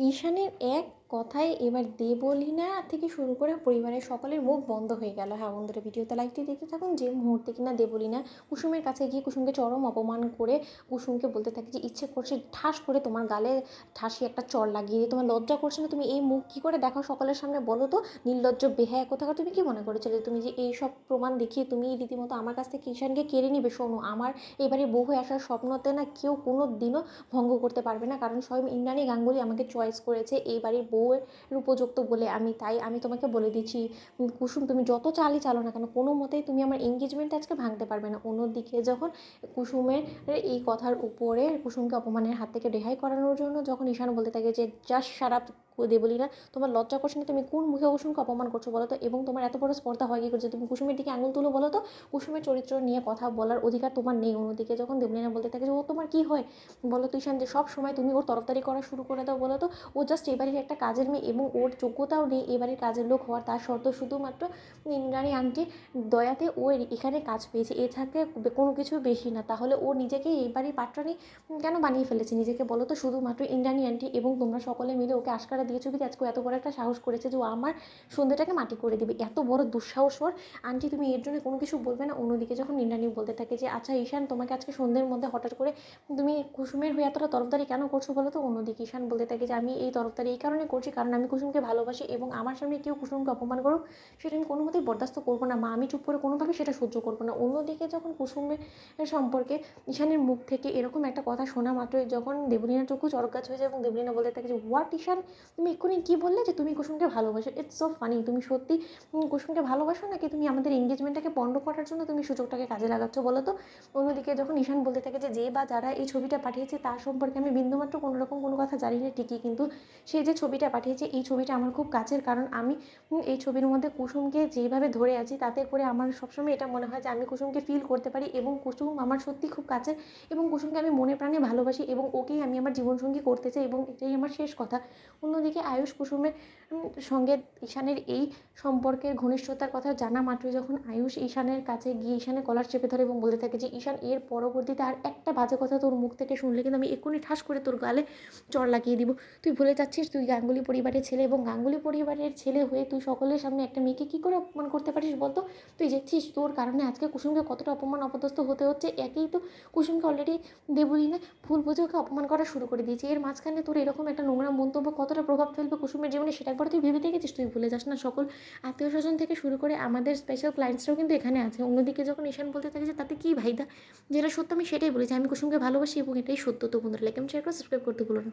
ঈশানের এক কথায় এবার দেবলীনা থেকে শুরু করে পরিবারের সকলের মুখ বন্ধ হয়ে গেল। হ্যাঁ বন্ধুরা, ভিডিওতে লাইকটি দেখতে থাকুন। যে মুহূর্তে কিনা দেবলীনা কুসুমের কাছে গিয়ে কুসুমকে চরম অপমান করে কুসুমকে বলতে থাকে যে ইচ্ছে করছে ঠাস করে তোমার গালে ঠাসি একটা চড় লাগিয়ে দিয়ে, তোমার লজ্জা করছে না? তুমি এই মুখ কী করে দেখাও সকলের সামনে, বলো তো? নির্লজ্জ বেহায়া কোথাকার, তুমি কি মনে করেছিলে তুমি যে এই সব প্রমাণ দেখিয়ে তুমি রীতিমতো আমার কাছ থেকে ঈশানকে কেড়ে নিবে? শোনো, আমার এবারে বউ হয়ে আসার স্বপ্নতে না কেউ কোনো দিনও ভঙ্গ করতে পারবে না, কারণ স্বয়ং ইন্দ্রাণী গাঙ্গুলি আমাকে চয়েস করেছে এই বাড়ির বউয়ের উপযুক্ত বলে। আমি তোমাকে বলে দিচ্ছি কুসুম, তুমি যত চালই চালো না কেন, কোনো মতেই তুমি আমার এঙ্গেজমেন্ট আজকে ভাঙতে পারবে না। অন্যদিকে যখন কুসুমের এই কথার উপরে কুসুমকে অপমানের হাত থেকে রেহাই করানোর জন্য যখন ঈশান বলতে থাকে যে জাস্ট সারাপ দেবলীনা, তোমার লজ্জা করছে না? তুমি কোন মুখে কুসুমকে অপমান করছো বলো তো? এবং তোমার এত বড় স্পর্ধা হয় কী করছে? তুমি কুসুমের দিকে আঙুল তুলো বলো তো? কুসুমের চরিত্র নিয়ে কথা বলার অধিকার তোমার নেই। অন্যদিকে যখন দেবলীনা বলতে থাকে যে ও তোমার কী হয় বলো তো ঈশান, যে সব সময় তুমি ওর তরফদারি করা শুরু করে দাও বলো তো? ও জাস্ট এবারের একটা কাজের মেয়ে এবং ওর যোগ্যতাও নেই এবারের কাজের লোক হওয়ার। তার শর্ত শুধুমাত্র ইন্দ্রাণী আন্টি দয়াতে ও এখানে কাজ পেয়েছে, এ থাকে কোনো কিছু বেশি না। তাহলে ও নিজেকে এই বাড়ির পাত্রী কেন বানিয়ে ফেলেছে নিজেকে বলো তো? শুধুমাত্র ইন্দ্রাণী আন্টি এবং তোমরা সকলে মিলে ওকে আশকারা দিয়েছো কি আজকে এত বড় একটা সাহস করেছে যে ও আমার সন্ধ্যেটাকে মাটি করে দেবে? এত বড় দুঃসাহস ওর! আন্টি তুমি এর জন্য কোনো কিছু বলবে না? অন্যদিকে যখন ইন্দ্রাণী বলতে থাকে যে আচ্ছা ঈশান, তোমাকে আজকে সন্ধ্যের মধ্যে হঠাৎ করে তুমি কুসুমের হয়ে এতটা তরফদারি কেন করছো বলো তো? অন্যদিকে ঈশান বলতে থাকে যে আমি এই তরফদারি এই কারণে করছি কারণ আমি কুসুমকে ভালোবাসি এবং আমার সামনে কেউ কুসুমকে অপমান করুক সেটা আমি কোনো মতেই বরদাস্ত করবো না। মা, আমি চুপ করে কোনোভাবে সেটা সহ্য করবো না। অন্যদিকে যখন কুসুমের সম্পর্কে ঈশানের মুখ থেকে এরকম একটা কথা শোনা মাত্রই যখন দেবলীনার চক্ষু চড়কগাছ হয়ে যায় এবং দেবলীনা বলতে থাকে যে হোয়াট ঈশান, তুমি এক্ষুনি কী বললে যে তুমি কুসুমকে ভালোবাসো? It's so funny. তুমি সত্যি কুসুমকে ভালোবাসো নাকি তুমি আমাদের এঙ্গেজমেন্টটাকে পণ্ড করার জন্য তুমি সুযোগটাকে কাজে লাগাচ্ছ বলো তো? অন্যদিকে যখন ঈশান বলতে থাকে যে বা যারা এই ছবিটা পাঠিয়েছে তার সম্পর্কে আমি বিন্দুমাত্র কোনোরকম কোনো কথা জানি না ঠিকই, কিন্তু সে যে ছবিটা পাঠিয়েছে এই ছবিটা আমার খুব কাছের, কারণ আমি এই ছবির মধ্যে কুসুমকে যেভাবে ধরে আছি তাতে করে আমার সবসময় এটা মনে হয় যে আমি কুসুমকে ফিল করতে পারি এবং কুসুম আমার সত্যি খুব কাছের এবং কুসুমকে আমি মনে প্রাণে ভালোবাসি এবং ওকেই আমি আমার জীবনসঙ্গী করতে চাই এবং এটাই আমার শেষ কথা। অন্যদিকে আয়ুষ কুসুমের সঙ্গে ঈশানের এই সম্পর্কের ঘনিষ্ঠতার কথা জানা মাত্রই যখন আয়ুষ ঈশানের কাছে গিয়ে ঈশানের কলার চেপে ধরে এবং বলতে থাকে যে ঈশান, এর পরবর্তীতে আর একটা বাজে কথা তোর মুখ থেকে শুনলে কিন্তু আমি এক্ষুনি ঠাস করে তোর গালে চড় লাগিয়ে দিব। তুই ভুলে যাচ্ছিস তুই গাঙ্গুলি পরিবারের ছেলে এবং গাঙ্গুলি পরিবারের ছেলে হয়ে তুই সকলের সামনে একটা মেয়েকে কী করে অপমান করতে পারিস বলতো? তুই দেখছিস তোর কারণে আজকে কুসুমকে কতটা অপমান অপদস্থ হতে হচ্ছে। একেই তো কুসুমকে অলরেডি দেবলীনা ভুল বুঝে ওকে অপমান করা শুরু করে দিয়েছে, এর মাঝখানে তোর এরকম একটা নোংরা মন্তব্য কতটা প্রভাব ফেলবে কুসুমের জীবনে সেটা একবার তুই ভেবে দেখেছিস? তুই ভুলে যাস না সকল আত্মীয় স্বজন থেকে শুরু করে আমাদের স্পেশাল ক্লায়েন্টসরাও কিন্তু এখানে আছে। অন্যদিকে যখন ঈশান বলতে থাকে যে তাতে কী ভাইদা, যেটা সত্য আমি সেটাই বলেছি, আমি কুসুমকে ভালোবাসি এবং এটাই সত্য। তো বন্ধুরা, লাইক এবং শেয়ার করে সাবস্ক্রাইব করতে ভুলো না।